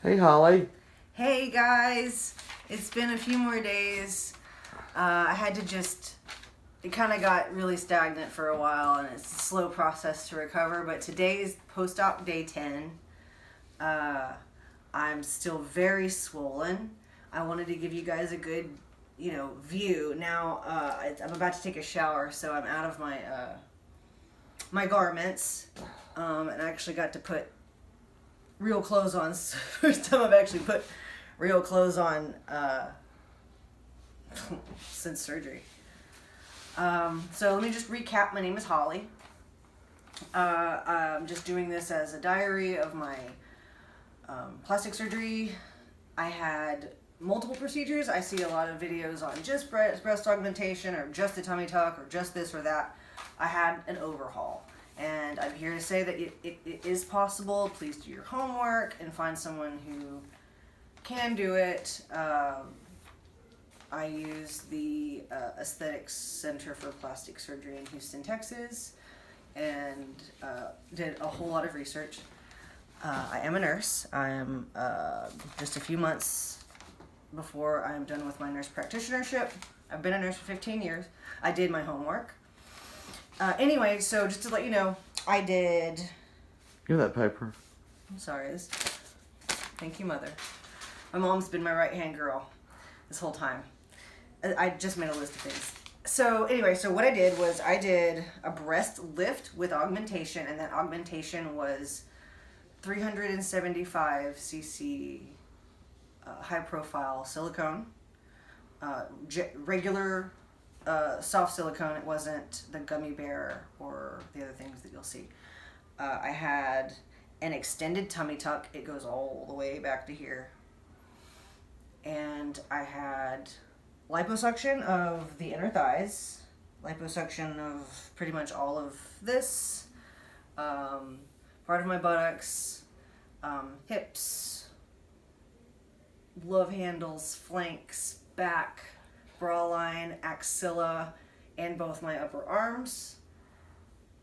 Hey, Holly. Hey guys, it's been a few more days. I had to it kind of got really stagnant for a while and it's a slow process to recover, but today's post-op day 10. Uh, I'm still very swollen. I wanted to give you guys a good, view. Now, I'm about to take a shower, so I'm out of my garments, and I actually got to put real clothes on. First time I've actually put real clothes on since surgery. So let me just recap. My name is Holly. I'm just doing this as a diary of my plastic surgery. I had multiple procedures. I see a lot of videos on just breast augmentation or just a tummy tuck or just this or that. I had an overhaul. And I'm here to say that it is possible. Please do your homework and find someone who can do it. I use the Aesthetics Center for Plastic Surgery in Houston, Texas, and did a whole lot of research. I am a nurse. I am just a few months before I'm done with my nurse practitionership. I've been a nurse for 15 years. I did my homework. Anyway, so just to let you know, I did... Give that paper. I'm sorry. Thank you, Mother. My mom's been my right-hand girl this whole time. I just made a list of things. So anyway, so what I did was I did a breast lift with augmentation, and that augmentation was 375 cc high-profile silicone, regular soft silicone. It wasn't the gummy bear or the other things that you'll see. I had an extended tummy tuck. It goes all the way back to here. And I had liposuction of the inner thighs, liposuction of pretty much all of this, part of my buttocks, hips, love handles, flanks, back, bra line, axilla, and both my upper arms.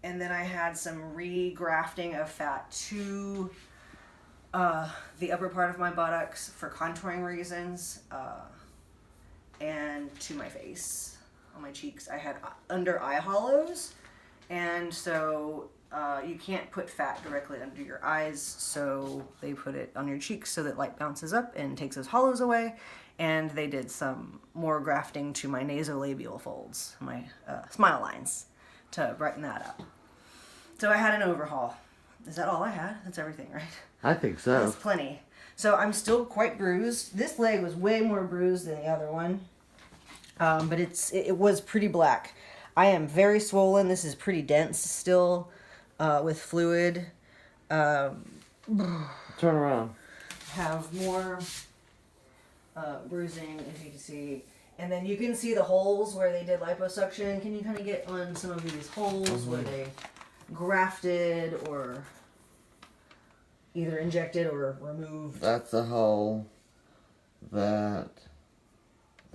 And then I had some regrafting of fat to the upper part of my buttocks for contouring reasons, and to my face, on my cheeks. I had under eye hollows, and so you can't put fat directly under your eyes, so they put it on your cheeks so that light bounces up and takes those hollows away. And they did some more grafting to my nasolabial folds, my smile lines, to brighten that up. So I had an overhaul. Is that all I had? That's everything, right? I think so. That's plenty. So I'm still quite bruised. This leg was way more bruised than the other one, but it was pretty black. I am very swollen. This is pretty dense still, with fluid. Turn around. Have more bruising, as you can see. And then you can see the holes where they did liposuction. Can you kind of get on some of these holes where they grafted or either injected or removed? That's a hole. That.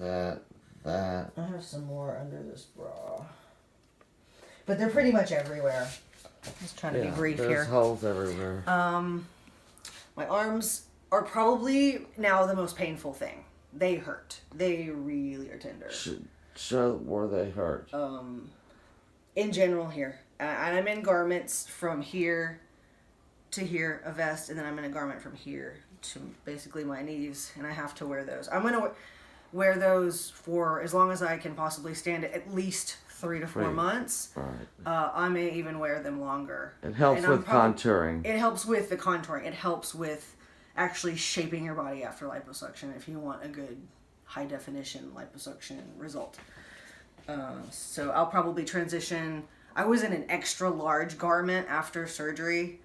I have some more under this bra. But they're pretty much everywhere. Just trying to be brief there's here. There's holes everywhere. My arms are probably now the most painful thing. They hurt. They really are tender. Show where they hurt. In general here. And I'm in garments from here to here, a vest, and then I'm in a garment from here to basically my knees, and I have to wear those. I'm going to wear those for as long as I can possibly stand it, at least 3 to 4 months. Right. I may even wear them longer. It helps with contouring. It helps with the contouring. It helps with actually shaping your body after liposuction if you want a good high definition liposuction result. So I'll probably transition. I was in an extra large garment after surgery,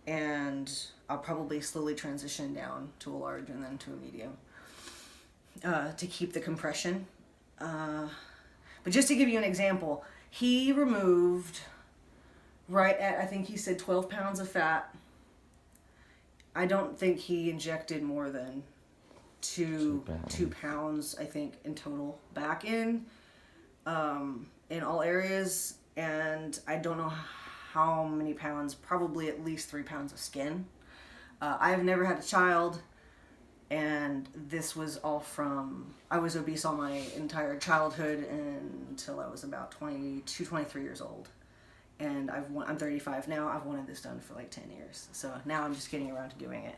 and I'll probably slowly transition down to a large and then to a medium, to keep the compression. But just to give you an example, he removed right at, I think he said 12 pounds of fat. I don't think he injected more than 2 pounds, I think, in total back in all areas. And I don't know how many pounds, probably at least 3 pounds of skin. I've never had a child, and this was all from, I was obese all my entire childhood until I was about 22, 23 years old. And I'm 35 now. I've wanted this done for like 10 years. So now I'm just getting around to doing it.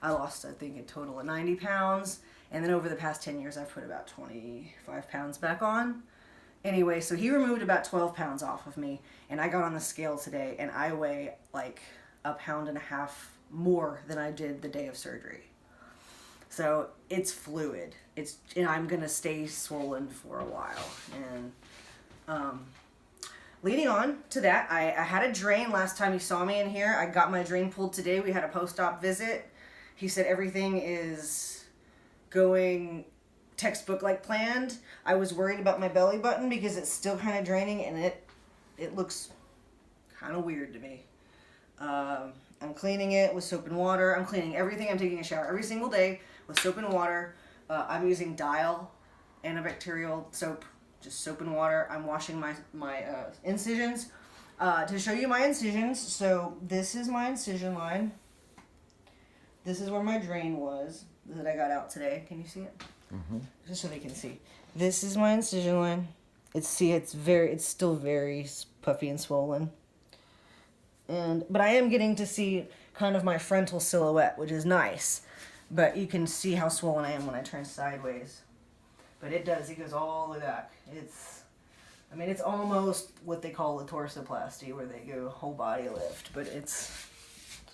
I lost, I think, a total of 90 pounds. And then over the past 10 years, I've put about 25 pounds back on. Anyway, so he removed about 12 pounds off of me. And I got on the scale today, and I weigh like 1.5 pounds more than I did the day of surgery. So it's fluid. And I'm going to stay swollen for a while. And leading on to that, I had a drain last time you saw me in here. I got my drain pulled today. We had a post-op visit. He said everything is going textbook like planned. I was worried about my belly button because it's still kind of draining, and it looks kind of weird to me. I'm cleaning it with soap and water. I'm cleaning everything. I'm taking a shower every single day with soap and water. I'm using Dial antibacterial soap, just soap and water. I'm washing my incisions. To show you my incisions, so this is my incision line. This is where my drain was that I got out today. Can you see it? Mm-hmm. Just so they can see. This is my incision line. It's still very puffy and swollen. But I am getting to see kind of my frontal silhouette, which is nice. But you can see how swollen I am when I turn sideways. But it goes all the way back. It's almost what they call a torsoplasty, where they go whole body lift, but it's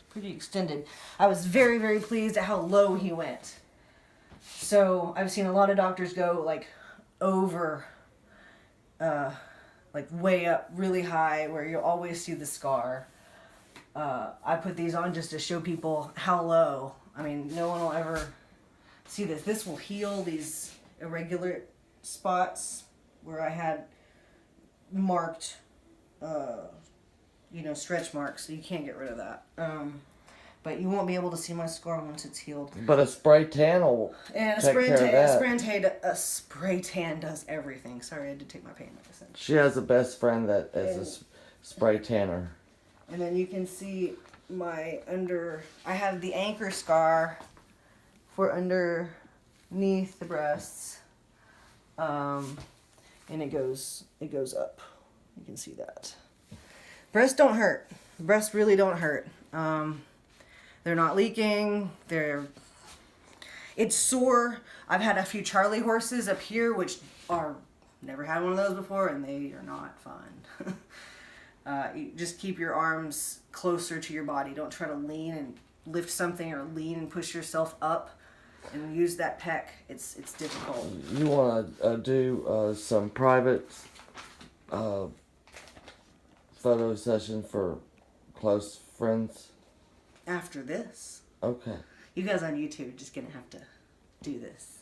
pretty extended. I was very, very pleased at how low he went. So I've seen a lot of doctors go like over, like way up really high, where you'll always see the scar. I put these on just to show people how low. No one will ever see this. This will heal these irregular spots where I had marked, stretch marks, so you can't get rid of that. But you won't be able to see my scar once it's healed. But a spray tan will and take care of that. A spray tan does everything. Sorry, I had to take my pain medicine. She has a best friend that is a spray tanner. And then you can see I have the anchor scar for underneath the breasts. And it goes up. You can see that. Breasts don't hurt. Breasts really don't hurt. They're not leaking. It's sore. I've had a few Charlie horses up here, which never had one of those before, and they are not fun. You just keep your arms closer to your body. Don't try to lean and lift something, or lean and push yourself up and use that pec. It's difficult. You want to do some private photo session for close friends? After this. Okay. You guys on YouTube are just going to have to do this.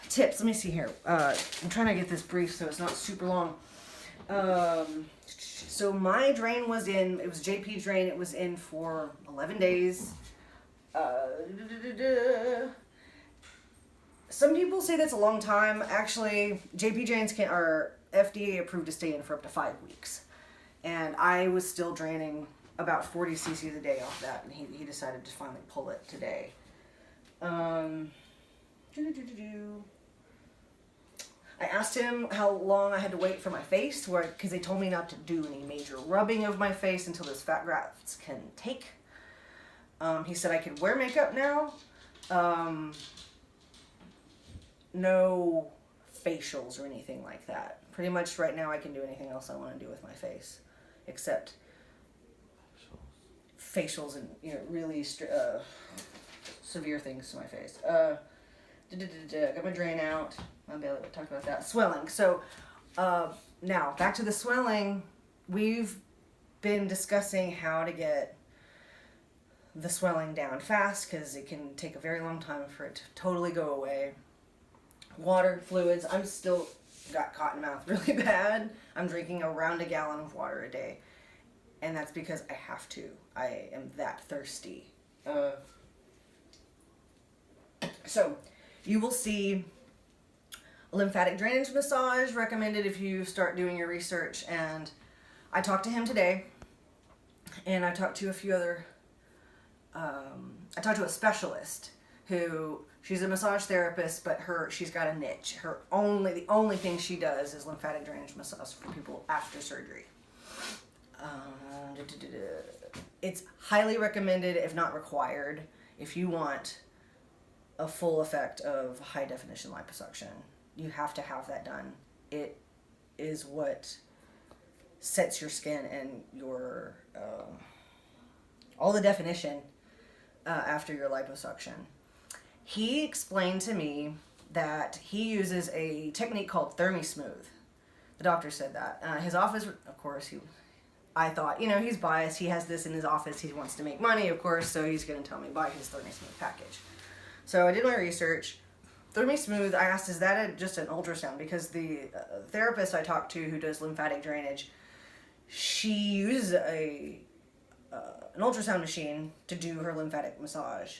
Tips. Let me see here. I'm trying to get this brief so it's not super long. So my drain it was JP drain. It was in for 11 days. Some people say that's a long time. Actually, JP drains are FDA approved to stay in for up to 5 weeks. And I was still draining about 40 cc's a day off that, and he decided to finally pull it today. I asked him how long I had to wait for my face, because they told me not to do any major rubbing of my face until those fat grafts can take. He said I could wear makeup now. No facials or anything like that. Pretty much right now I can do anything else I want to do with my face, except facials and really severe things to my face. Got my drain out. My belly, we talked about that. Swelling. So now back to the swelling. We've been discussing how to get the swelling down fast, because it can take a very long time for it to totally go away. Water, fluids. I'm still got cotton mouth really bad. I'm drinking around 1 gallon of water a day, and that's because I have to. I am that thirsty. So you will see a lymphatic drainage massage recommended if you start doing your research. And I talked to him today, And I talked to a few other, I talked to a specialist who, she's a massage therapist, but she's got a niche. The only thing she does is lymphatic drainage massage for people after surgery. It's highly recommended, if not required, if you want a full effect of high definition liposuction. You have to have that done. It is what sets your skin and your all the definition after your liposuction. He explained to me that he uses a technique called ThermiSmooth. The doctor said that. His office, of course, I thought, he's biased. He has this in his office. He wants to make money, of course, so he's going to tell me buy his ThermiSmooth package. So I did my research. ThermiSmooth, I asked, is that just an ultrasound? Because the therapist I talked to who does lymphatic drainage, she uses an ultrasound machine to do her lymphatic massage.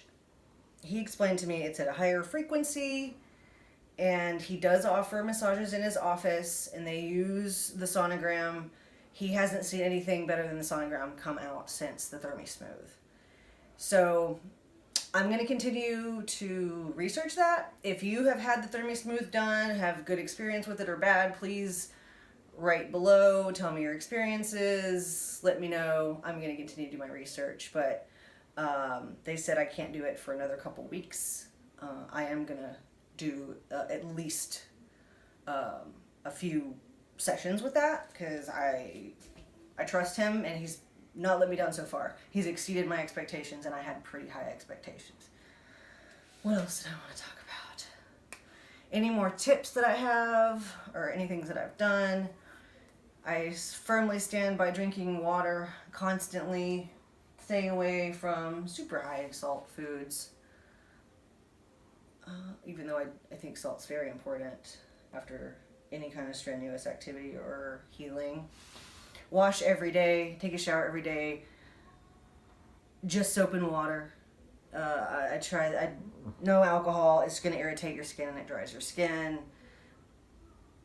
He explained to me it's at a higher frequency, and he does offer massages in his office, and they use the sonogram. He hasn't seen anything better than the sonogram come out since the ThermiSmooth. So I'm going to continue to research that. If you have had the ThermiSmooth done, have good experience with it or bad, please write below. Tell me your experiences. Let me know. I'm going to continue to do my research. But they said I can't do it for another couple weeks. I am going to do at least a few sessions with that because I trust him, and he's not let me down so far. He's exceeded my expectations, and I had pretty high expectations. What else did I want to talk about? Any more tips that I have or anything that I've done? I firmly stand by drinking water constantly, staying away from super high salt foods, even though I think salt's very important after any kind of strenuous activity or healing. Wash every day, take a shower every day, just soap and water. No alcohol. It's going to irritate your skin and it dries your skin.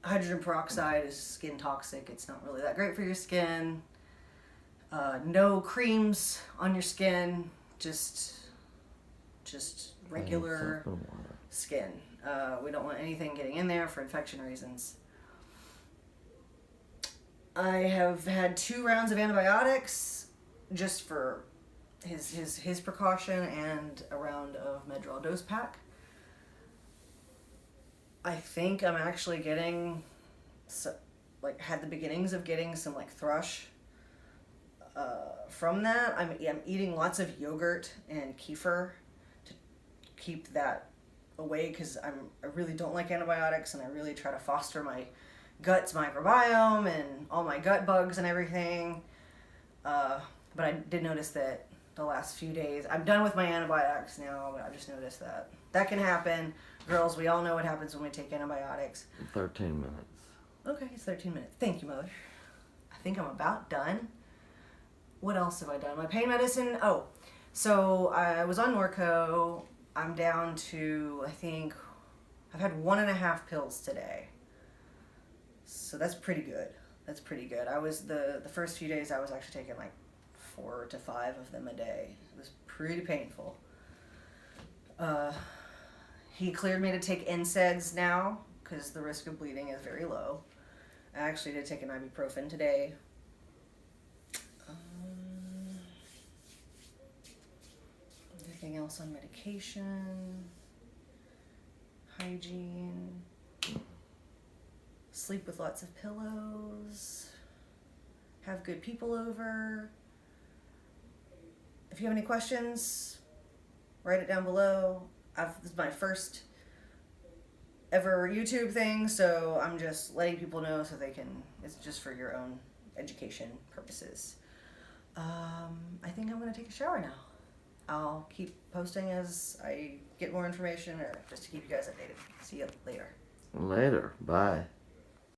Hydrogen peroxide is skin toxic. It's not really that great for your skin. No creams on your skin, just regular skin. We don't want anything getting in there for infection reasons. I have had 2 rounds of antibiotics just for his precaution, and a round of Medrol dose pack. I think I'm actually getting had the beginnings of getting some thrush from that. I'm eating lots of yogurt and kefir to keep that away because I really don't like antibiotics, and I really try to foster my gut's microbiome and all my gut bugs and everything. But I did notice that the last few days, I'm done with my antibiotics now, but I just noticed that can happen. Girls, we all know what happens when we take antibiotics. 13 minutes. Okay, it's 13 minutes. Thank you, Mother. I think I'm about done. What else have I done? My pain medicine. Oh, so I was on Norco. I'm down to, I think, I've had 1.5 pills today. So that's pretty good. I was, the first few days I was actually taking 4 to 5 of them a day. It was pretty painful. He cleared me to take NSAIDs now because the risk of bleeding is very low. I actually did take an ibuprofen today. Anything else on medication? Hygiene. Sleep with lots of pillows. Have good people over. If you have any questions, write it down below. This is my first ever YouTube thing, so I'm just letting people know so they can, it's just for your own education purposes. I think I'm going to take a shower now. I'll keep posting as I get more information or just to keep you guys updated. See you later. Later. Bye.